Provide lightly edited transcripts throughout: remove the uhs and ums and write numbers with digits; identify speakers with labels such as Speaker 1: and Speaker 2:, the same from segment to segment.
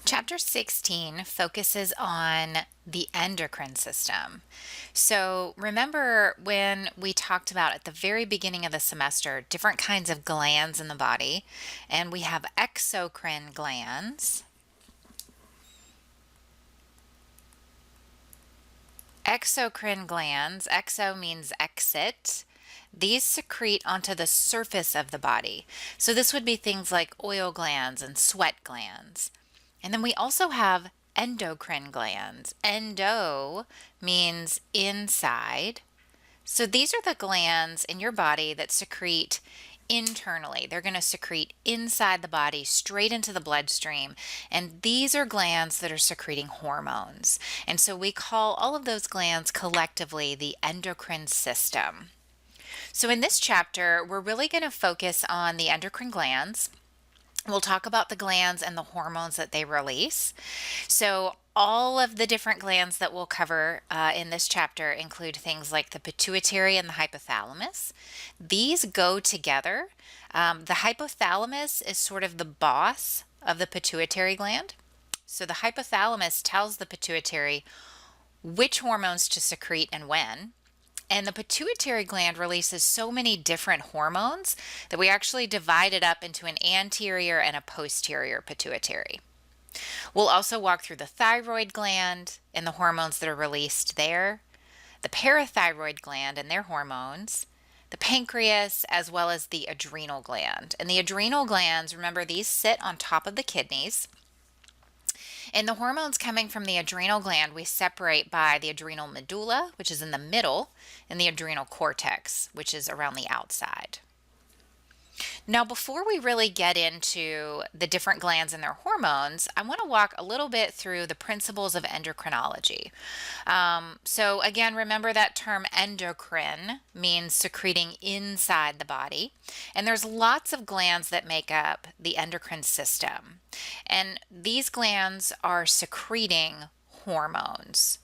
Speaker 1: Chapter 16 focuses on the endocrine system. So, remember when we talked about at the very beginning of the semester different kinds of glands in the body, and we have exocrine glands. Exocrine glands, exo means exit. These secrete onto the surface of the body. So, this would be things like oil glands and sweat glands. And then we also have endocrine glands. Endo means inside. So these are the glands in your body that secrete internally. They're going to secrete inside the body, straight into the bloodstream. And these are glands that are secreting hormones. And so we call all of those glands collectively the endocrine system. So in this chapter, we're really going to focus on the endocrine glands. We'll talk about the glands and the hormones that they release. So all of the different glands that we'll cover in this chapter include things like the pituitary and the hypothalamus. These go together. The hypothalamus is sort of the boss of the pituitary gland. So the hypothalamus tells the pituitary which hormones to secrete and when. And the pituitary gland releases so many different hormones that we actually divide it up into an anterior and a posterior pituitary. We'll also walk through the thyroid gland and the hormones that are released there, the parathyroid gland and their hormones, the pancreas, as well as the adrenal gland. And the adrenal glands, remember, these sit on top of the kidneys. And the hormones coming from the adrenal gland we separate by the adrenal medulla, which is in the middle, and the adrenal cortex, which is around the outside. Now, before we really get into the different glands and their hormones, I want to walk a little bit through the principles of endocrinology. So again, remember that term endocrine means secreting inside the body. And there's lots of glands that make up the endocrine system. And these glands are secreting hormones.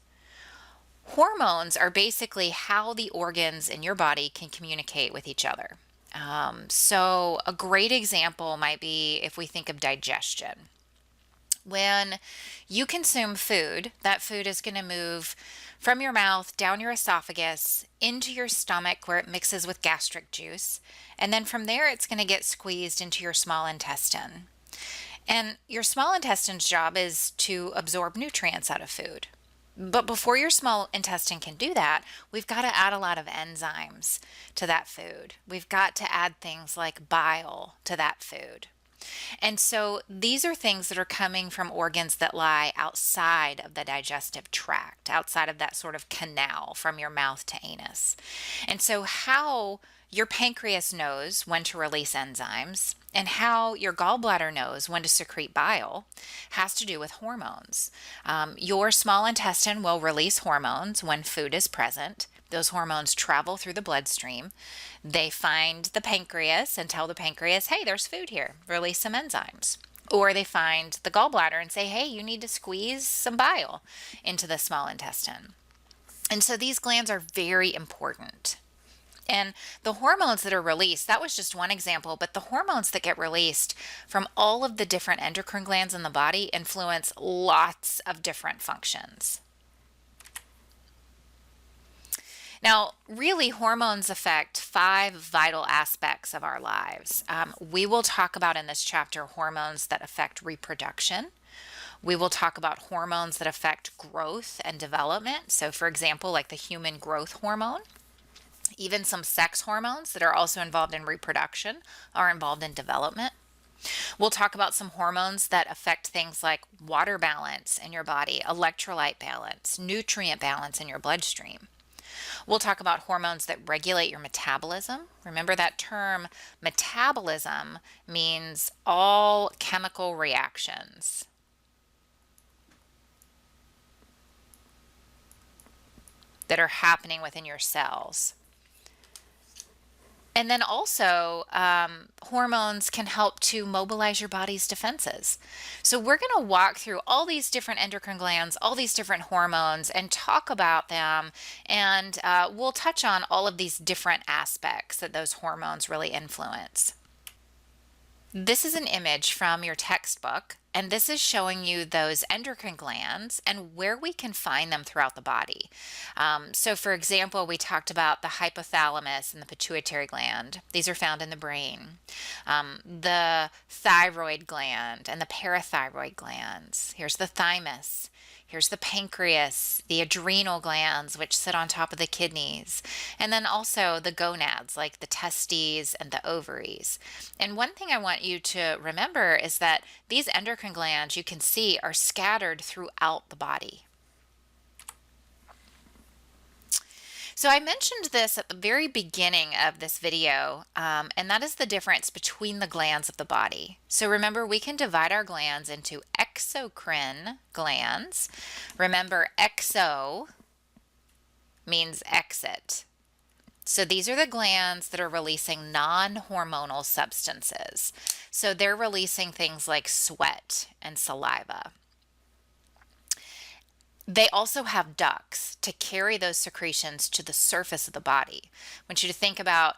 Speaker 1: Hormones are basically how the organs in your body can communicate with each other. So a great example might be if we think of digestion. When you consume food, that food is going to move from your mouth down your esophagus into your stomach where it mixes with gastric juice. And then from there, it's going to get squeezed into your small intestine. And your small intestine's job is to absorb nutrients out of food. But before your small intestine can do that, we've got to add a lot of enzymes to that food. We've got to add things like bile to that food. And so these are things that are coming from organs that lie outside of the digestive tract, outside of that sort of canal from your mouth to anus. And so how your pancreas knows when to release enzymes and how your gallbladder knows when to secrete bile has to do with hormones. Your small intestine will release hormones when food is present. Those hormones travel through the bloodstream. They find the pancreas and tell the pancreas, hey, there's food here, release some enzymes. Or they find the gallbladder and say, hey, you need to squeeze some bile into the small intestine. And so these glands are very important. And the hormones that are released, that was just one example, but the hormones that get released from all of the different endocrine glands in the body influence lots of different functions. Now, really, hormones affect 5 vital aspects of our lives. We will talk about in this chapter hormones that affect reproduction. We will talk about hormones that affect growth and development. So, for example, like the human growth hormone. Even some sex hormones that are also involved in reproduction are involved in development. We'll talk about some hormones that affect things like water balance in your body, electrolyte balance, nutrient balance in your bloodstream. We'll talk about hormones that regulate your metabolism. Remember that term metabolism means all chemical reactions. That are happening within your cells. And then also, hormones can help to mobilize your body's defenses. So we're going to walk through all these different endocrine glands, all these different hormones, and talk about them. And we'll touch on all of these different aspects that those hormones really influence. This is an image from your textbook And this is showing you those endocrine glands and where we can find them throughout the body. So for example, we talked about the hypothalamus and the pituitary gland. These are found in the brain. The thyroid gland and the parathyroid glands. Here's the thymus. Here's the pancreas, the adrenal glands, which sit on top of the kidneys, and then also the gonads, like the testes and the ovaries. And one thing I want you to remember is that these endocrine glands, you can see, are scattered throughout the body. So I mentioned this at the very beginning of this video, and that is the difference between the glands of the body. So remember, we can divide our glands into exocrine glands. Remember, exo means exit. So these are the glands that are releasing non-hormonal substances. So they're releasing things like sweat and saliva. They also have ducts to carry those secretions to the surface of the body. I want you to think about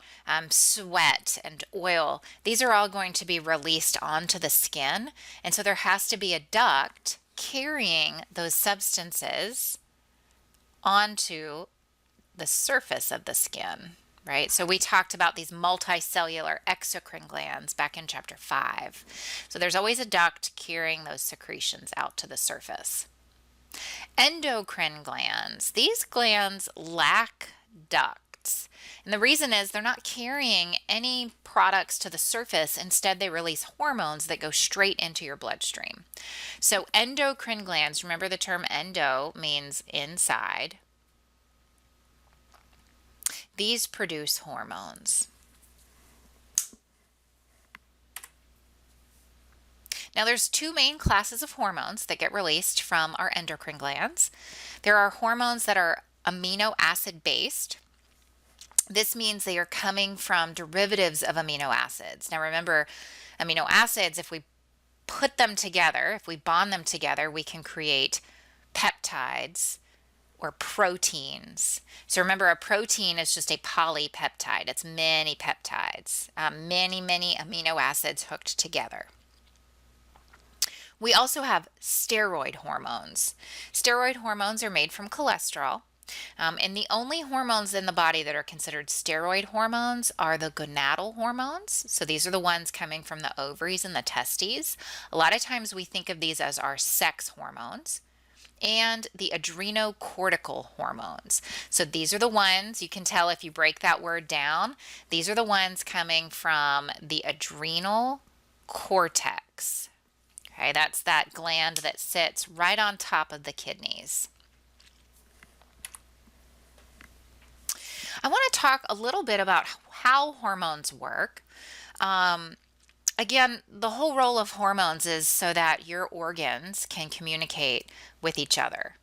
Speaker 1: sweat and oil. These are all going to be released onto the skin, and so there has to be a duct carrying those substances onto the surface of the skin, right? So we talked about these multicellular exocrine glands back in chapter 5. So there's always a duct carrying those secretions out to the surface. Endocrine glands. These glands lack ducts. And the reason is they're not carrying any products to the surface. Instead, they release hormones that go straight into your bloodstream. So endocrine glands, remember the term endo means inside. These produce hormones. Now there's two main classes of hormones that get released from our endocrine glands. There are hormones that are amino acid based. This means they are coming from derivatives of amino acids. Now remember, amino acids, if we put them together, if we bond them together, we can create peptides or proteins. So remember, a protein is just a polypeptide. It's many peptides, many amino acids hooked together. We also have steroid hormones. Steroid hormones are made from cholesterol. And the only hormones in the body that are considered steroid hormones are the gonadal hormones. So these are the ones coming from the ovaries and the testes. A lot of times we think of these as our sex hormones. And the adrenocortical hormones. So these are the ones, you can tell if you break that word down, these are the ones coming from the adrenal cortex. Okay, that's that gland that sits right on top of the kidneys. I want to talk a little bit about how hormones work. Again, the whole role of hormones is so that your organs can communicate with each other.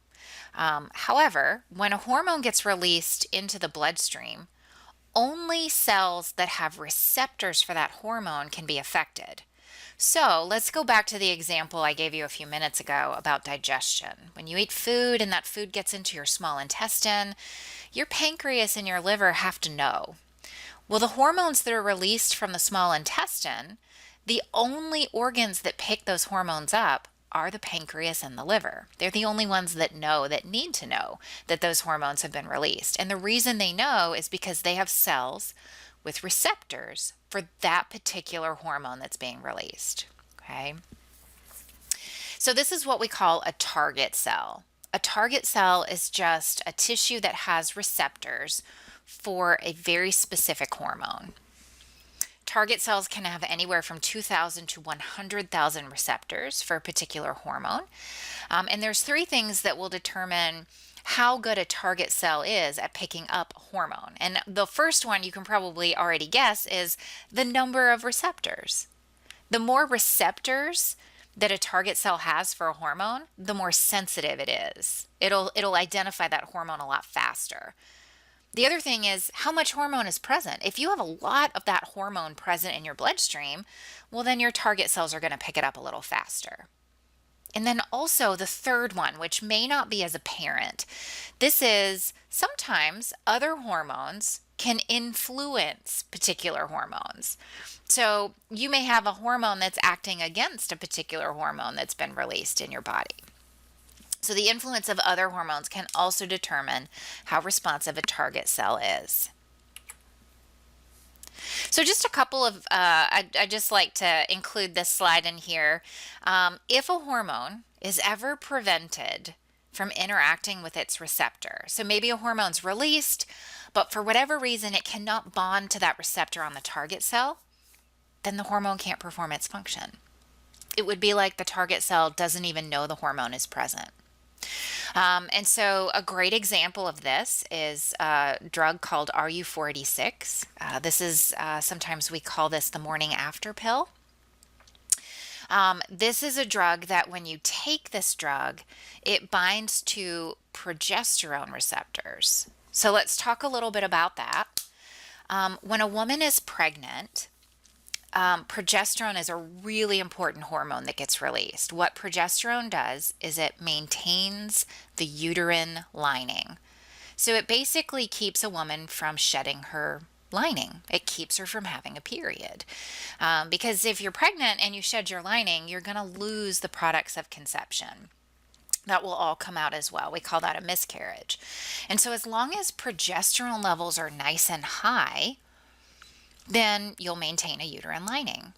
Speaker 1: However, when a hormone gets released into the bloodstream, only cells that have receptors for that hormone can be affected. So let's go back to the example I gave you a few minutes ago about digestion. When you eat food and that food gets into your small intestine, your pancreas and your liver have to know. Well, the hormones that are released from the small intestine, the only organs that pick those hormones up are the pancreas and the liver. They're the only ones that know, that need to know that those hormones have been released. And the reason they know is because they have cells with receptors for that particular hormone that's being released. Okay. So this is what we call a target cell. A target cell is just a tissue that has receptors for a very specific hormone. Target cells can have anywhere from 2,000 to 100,000 receptors for a particular hormone. And there's three things that will determine how good a target cell is at picking up hormone. And the first one you can probably already guess is the number of receptors. The more receptors that a target cell has for a hormone, the more sensitive it is. It'll identify that hormone a lot faster. The other thing is how much hormone is present. If you have a lot of that hormone present in your bloodstream, well, then your target cells are going to pick it up a little faster. And then also the third one, which may not be as apparent. This is sometimes other hormones can influence particular hormones. So you may have a hormone that's acting against a particular hormone that's been released in your body. So the influence of other hormones can also determine how responsive a target cell is. So just a couple of, I just like to include this slide in here. If a hormone is ever prevented from interacting with its receptor, so maybe a hormone's released, but for whatever reason it cannot bond to that receptor on the target cell, then the hormone can't perform its function. It would be like the target cell doesn't even know the hormone is present. And so a great example of this is a drug called RU486. This is sometimes we call this the morning after pill. This is a drug that when you take this drug, it binds to progesterone receptors. So let's talk a little bit about that. When a woman is pregnant, progesterone is a really important hormone that gets released. What progesterone does is it maintains the uterine lining. So it basically keeps a woman from shedding her lining. It keeps her from having a period. Because if you're pregnant and you shed your lining, you're going to lose the products of conception. That will all come out as well. We call that a miscarriage. And so as long as progesterone levels are nice and high, then you'll maintain a uterine lining.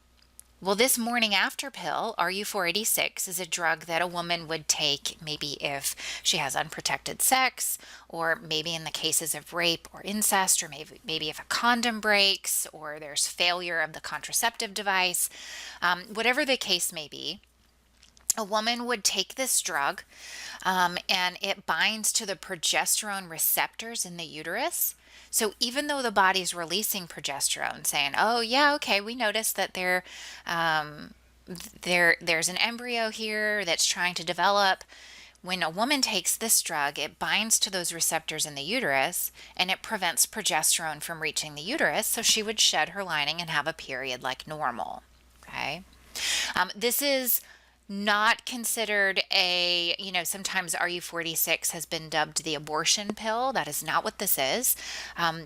Speaker 1: Well, this morning after pill, RU486, is a drug that a woman would take maybe if she has unprotected sex, or maybe in the cases of rape or incest, or maybe if a condom breaks, or there's failure of the contraceptive device. Whatever the case may be, a woman would take this drug and it binds to the progesterone receptors in the uterus. So even though the body's releasing progesterone, saying, oh yeah, okay, we noticed that there's an embryo here that's trying to develop. When a woman takes this drug, it binds to those receptors in the uterus and it prevents progesterone from reaching the uterus, so she would shed her lining and have a period like normal. Okay. This is not considered sometimes RU486 has been dubbed the abortion pill. That is not what this is.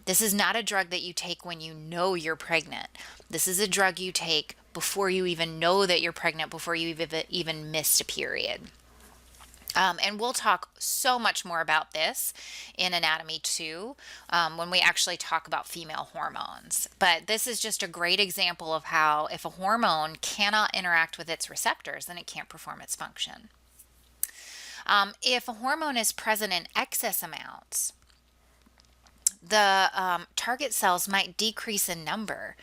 Speaker 1: This is not a drug that you take when you know you're pregnant. This is a drug you take before you even know that you're pregnant, before you even missed a period. And we'll talk so much more about this in Anatomy 2 when we actually talk about female hormones. But this is just a great example of how if a hormone cannot interact with its receptors, then it can't perform its function. If a hormone is present in excess amounts, the target cells might decrease in number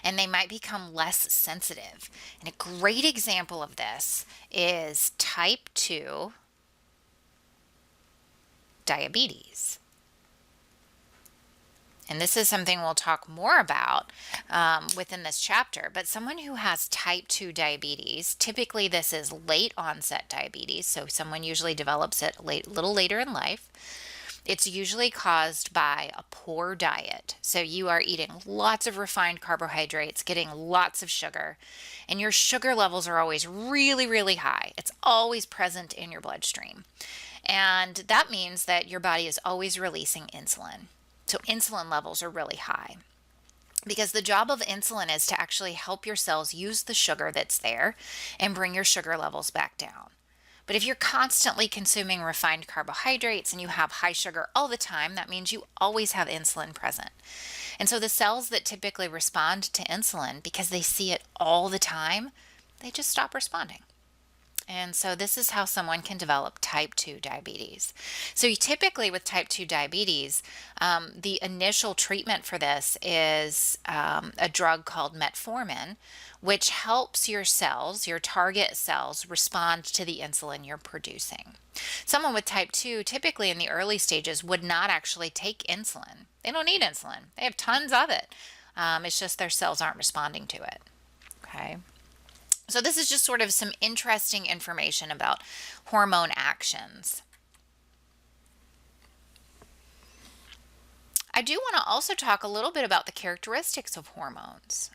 Speaker 1: and they might become less sensitive. And a great example of this is type 2 diabetes. And this is something we'll talk more about within this chapter, but someone who has type 2 diabetes, typically this is late onset diabetes, so someone usually develops it a little later in life. It's usually caused by a poor diet. So you are eating lots of refined carbohydrates, getting lots of sugar, and your sugar levels are always really, really high. It's always present in your bloodstream. And that means that your body is always releasing insulin. So insulin levels are really high. Because the job of insulin is to actually help your cells use the sugar that's there and bring your sugar levels back down. But if you're constantly consuming refined carbohydrates and you have high sugar all the time, that means you always have insulin present. And so the cells that typically respond to insulin, because they see it all the time, they just stop responding. And so this is how someone can develop type 2 diabetes. So you typically with type 2 diabetes, the initial treatment for this is a drug called metformin, which helps your cells, your target cells, respond to the insulin you're producing. Someone with type 2 typically in the early stages would not actually take insulin. They don't need insulin. They have tons of it. It's just their cells aren't responding to it. Okay. So this is just sort of some interesting information about hormone actions. I do want to also talk a little bit about the characteristics of hormones.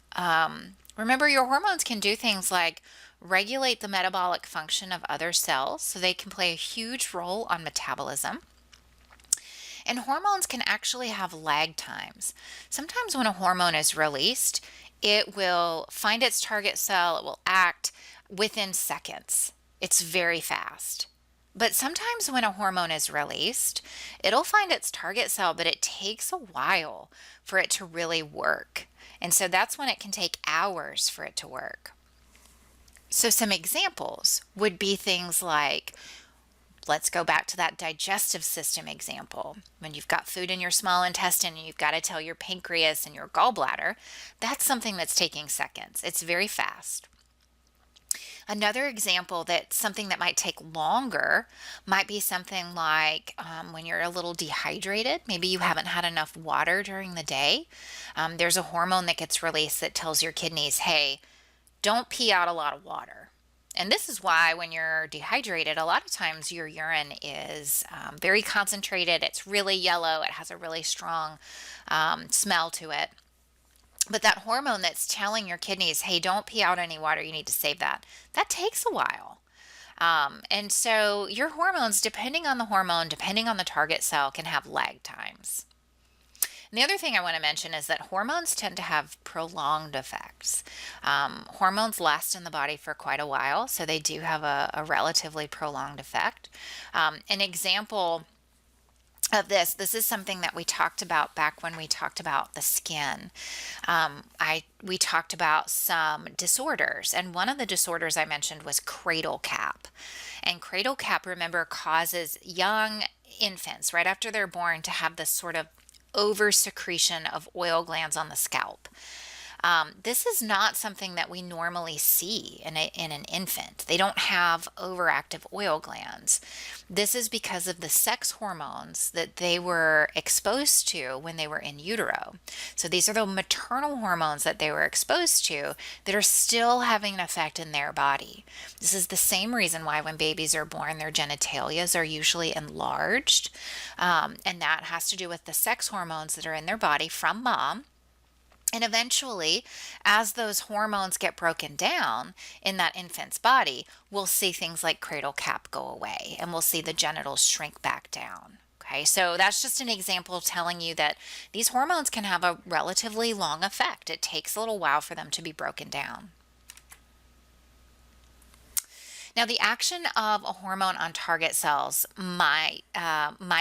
Speaker 1: Remember, your hormones can do things like regulate the metabolic function of other cells, so they can play a huge role on metabolism. And hormones can actually have lag times. Sometimes when a hormone is released, it will find its target cell, it will act within seconds. It's very fast. But sometimes when a hormone is released, it'll find its target cell, but it takes a while for it to really work. And so that's when it can take hours for it to work. So some examples would be things like, let's go back to that digestive system example. When you've got food in your small intestine and you've got to tell your pancreas and your gallbladder, that's something that's taking seconds. It's very fast. Another example that's something that might take longer might be something like when you're a little dehydrated. Maybe you haven't had enough water during the day. There's a hormone that gets released that tells your kidneys, hey, don't pee out a lot of water. And this is why when you're dehydrated, a lot of times your urine is very concentrated. It's really yellow. It has a really strong smell to it. But that hormone that's telling your kidneys, hey, don't pee out any water, you need to save that, that takes a while. And so your hormones, depending on the hormone, depending on the target cell, can have lag times. And the other thing I want to mention is that hormones tend to have prolonged effects. Hormones last in the body for quite a while, so they do have a relatively prolonged effect. An example of this is something that we talked about back when we talked about the skin. We talked about some disorders, and one of the disorders I mentioned was cradle cap. And cradle cap, remember, causes young infants right after they're born to have this sort of over secretion of oil glands on the scalp. This is not something that we normally see in an infant. They don't have overactive oil glands. This is because of the sex hormones that they were exposed to when they were in utero. So these are the maternal hormones that they were exposed to that are still having an effect in their body. This is the same reason why when babies are born, their genitalias are usually enlarged. And that has to do with the sex hormones that are in their body from mom. And eventually, as those hormones get broken down in that infant's body, we'll see things like cradle cap go away and we'll see the genitals shrink back down. Okay, so that's just an example telling you that these hormones can have a relatively long effect. It takes a little while for them to be broken down. Now, the action of a hormone on target cells might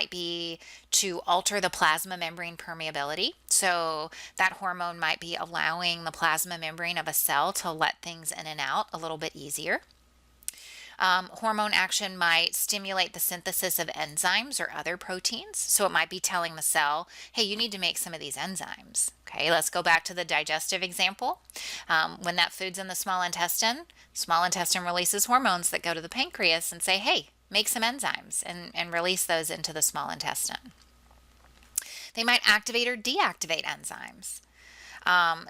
Speaker 1: be to alter the plasma membrane permeability. So that hormone might be allowing the plasma membrane of a cell to let things in and out a little bit easier. Hormone action might stimulate the synthesis of enzymes or other proteins. So it might be telling the cell, hey, you need to make some of these enzymes. Okay, let's go back to the digestive example. When that food's in the small intestine releases hormones that go to the pancreas and say, hey, make some enzymes and release those into the small intestine. They might activate or deactivate enzymes.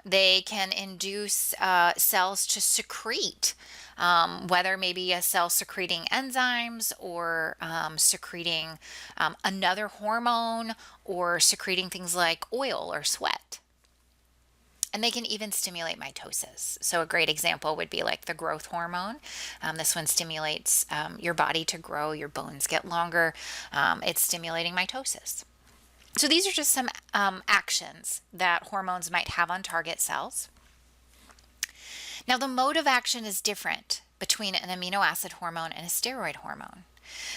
Speaker 1: They can induce cells to secrete, whether maybe a cell secreting enzymes or secreting another hormone or secreting things like oil or sweat. And they can even stimulate mitosis. So a great example would be like the growth hormone. This one stimulates your body to grow, your bones get longer. It's stimulating mitosis. So these are just some actions that hormones might have on target cells. Now, the mode of action is different between an amino acid hormone and a steroid hormone.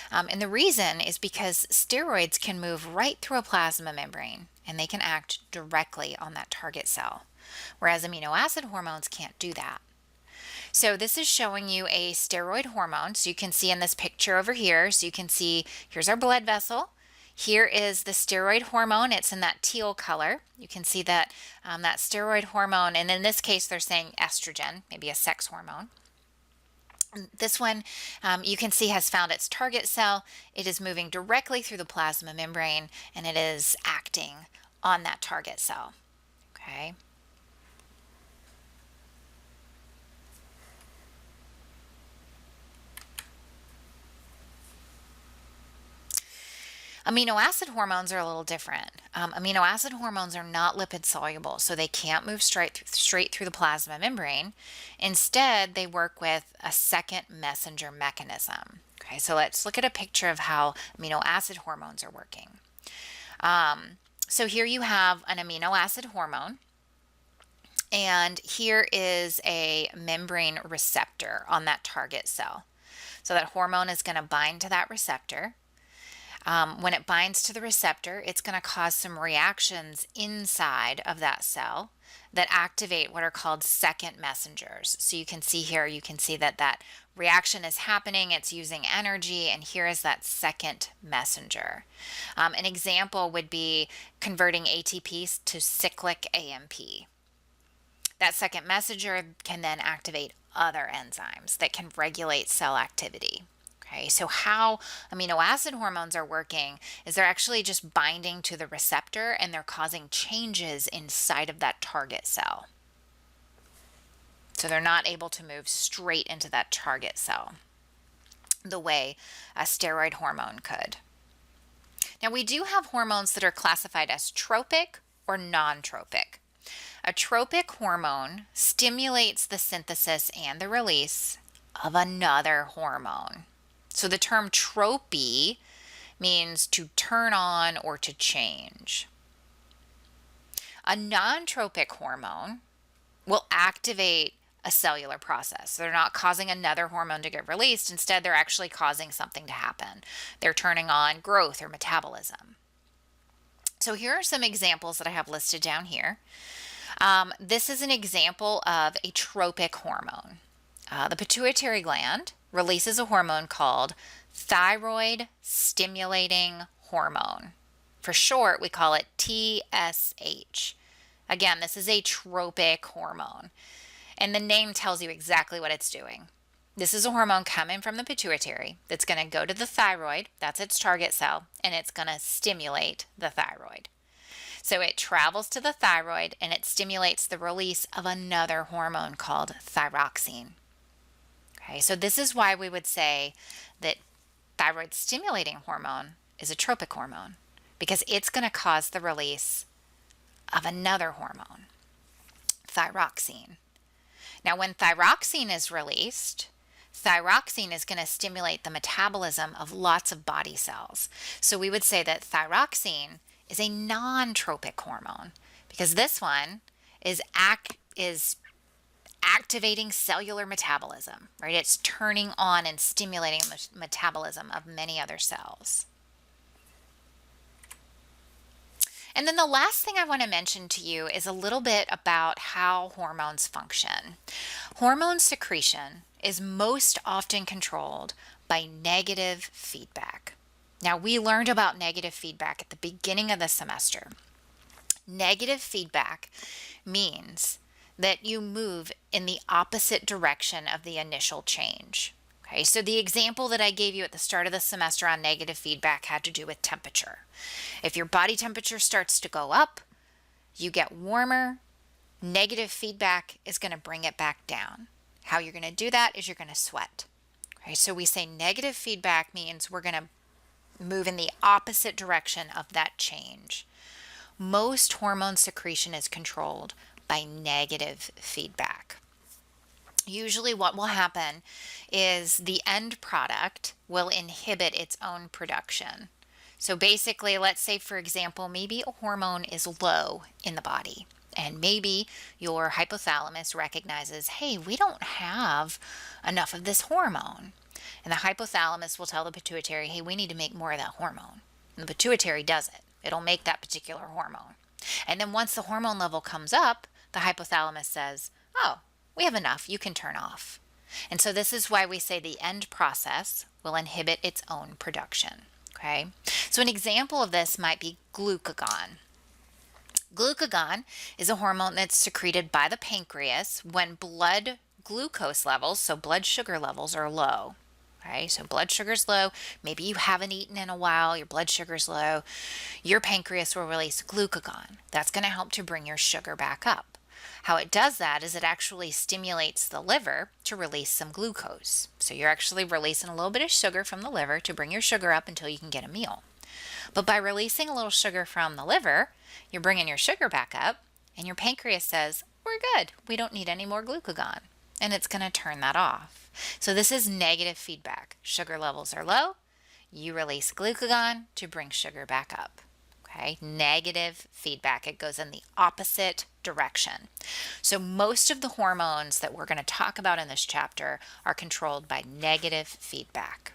Speaker 1: And the reason is because steroids can move right through a plasma membrane and they can act directly on that target cell, whereas amino acid hormones can't do that. So this is showing you a steroid hormone. So you can see in this picture over here, so you can see here's our blood vessel. Here is the steroid hormone. It's in that teal color. You can see that that steroid hormone, and in this case, they're saying estrogen, maybe a sex hormone. This one, you can see, has found its target cell. It is moving directly through the plasma membrane, and it is acting on that target cell. Okay. Amino acid hormones are a little different. Amino acid hormones are not lipid soluble, so they can't move straight through the plasma membrane. Instead, they work with a second messenger mechanism. Okay, so let's look at a picture of how amino acid hormones are working. So here you have an amino acid hormone, and here is a membrane receptor on that target cell. So that hormone is going to bind to that receptor. When it binds to the receptor, it's going to cause some reactions inside of that cell that activate what are called second messengers. So you can see here, you can see that that reaction is happening, it's using energy, and here is that second messenger. An example would be converting ATP to cyclic AMP. That second messenger can then activate other enzymes that can regulate cell activity. Okay, so how amino acid hormones are working is they're actually just binding to the receptor and they're causing changes inside of that target cell. So they're not able to move straight into that target cell the way a steroid hormone could. Now we do have hormones that are classified as tropic or non-tropic. A tropic hormone stimulates the synthesis and the release of another hormone. So the term tropy means to turn on or to change. A non-tropic hormone will activate a cellular process. They're not causing another hormone to get released. Instead, they're actually causing something to happen. They're turning on growth or metabolism. So here are some examples that I have listed down here. This is an example of a tropic hormone. The pituitary gland releases a hormone called thyroid stimulating hormone. For short, we call it TSH. Again, this is a tropic hormone, and the name tells you exactly what it's doing. This is a hormone coming from the pituitary that's going to go to the thyroid, that's its target cell, and it's going to stimulate the thyroid. So it travels to the thyroid and it stimulates the release of another hormone called thyroxine. Okay, so this is why we would say that thyroid stimulating hormone is a tropic hormone, because it's going to cause the release of another hormone, thyroxine. Now, when thyroxine is released, thyroxine is going to stimulate the metabolism of lots of body cells. So we would say that thyroxine is a non-tropic hormone because this one is activating cellular metabolism, right? It's turning on and stimulating the metabolism of many other cells. And then the last thing I want to mention to you is a little bit about how hormones function. Hormone secretion is most often controlled by negative feedback. Now, we learned about negative feedback at the beginning of the semester. Negative feedback means that you move in the opposite direction of the initial change. Okay, so the example that I gave you at the start of the semester on negative feedback had to do with temperature. If your body temperature starts to go up, you get warmer, negative feedback is going to bring it back down. How you're going to do that is you're going to sweat. Okay, so we say negative feedback means we're going to move in the opposite direction of that change. Most hormone secretion is controlled by negative feedback. Usually what will happen is the end product will inhibit its own production. So basically, let's say, for example, maybe a hormone is low in the body, and maybe your hypothalamus recognizes, hey, we don't have enough of this hormone. And the hypothalamus will tell the pituitary, hey, we need to make more of that hormone. And the pituitary does it. It'll make that particular hormone. And then once the hormone level comes up, the hypothalamus says, oh, we have enough, you can turn off. And so this is why we say the end process will inhibit its own production. Okay, so an example of this might be glucagon. Glucagon is a hormone that's secreted by the pancreas when blood glucose levels, so blood sugar levels, are low. Okay, so blood sugar's low, maybe you haven't eaten in a while, your blood sugar's low, your pancreas will release glucagon. That's going to help to bring your sugar back up. How it does that is it actually stimulates the liver to release some glucose. So you're actually releasing a little bit of sugar from the liver to bring your sugar up until you can get a meal. But by releasing a little sugar from the liver, you're bringing your sugar back up, and your pancreas says, we're good, we don't need any more glucagon. And it's going to turn that off. So this is negative feedback. Sugar levels are low, you release glucagon to bring sugar back up. Okay, negative feedback. It goes in the opposite direction. So most of the hormones that we're going to talk about in this chapter are controlled by negative feedback.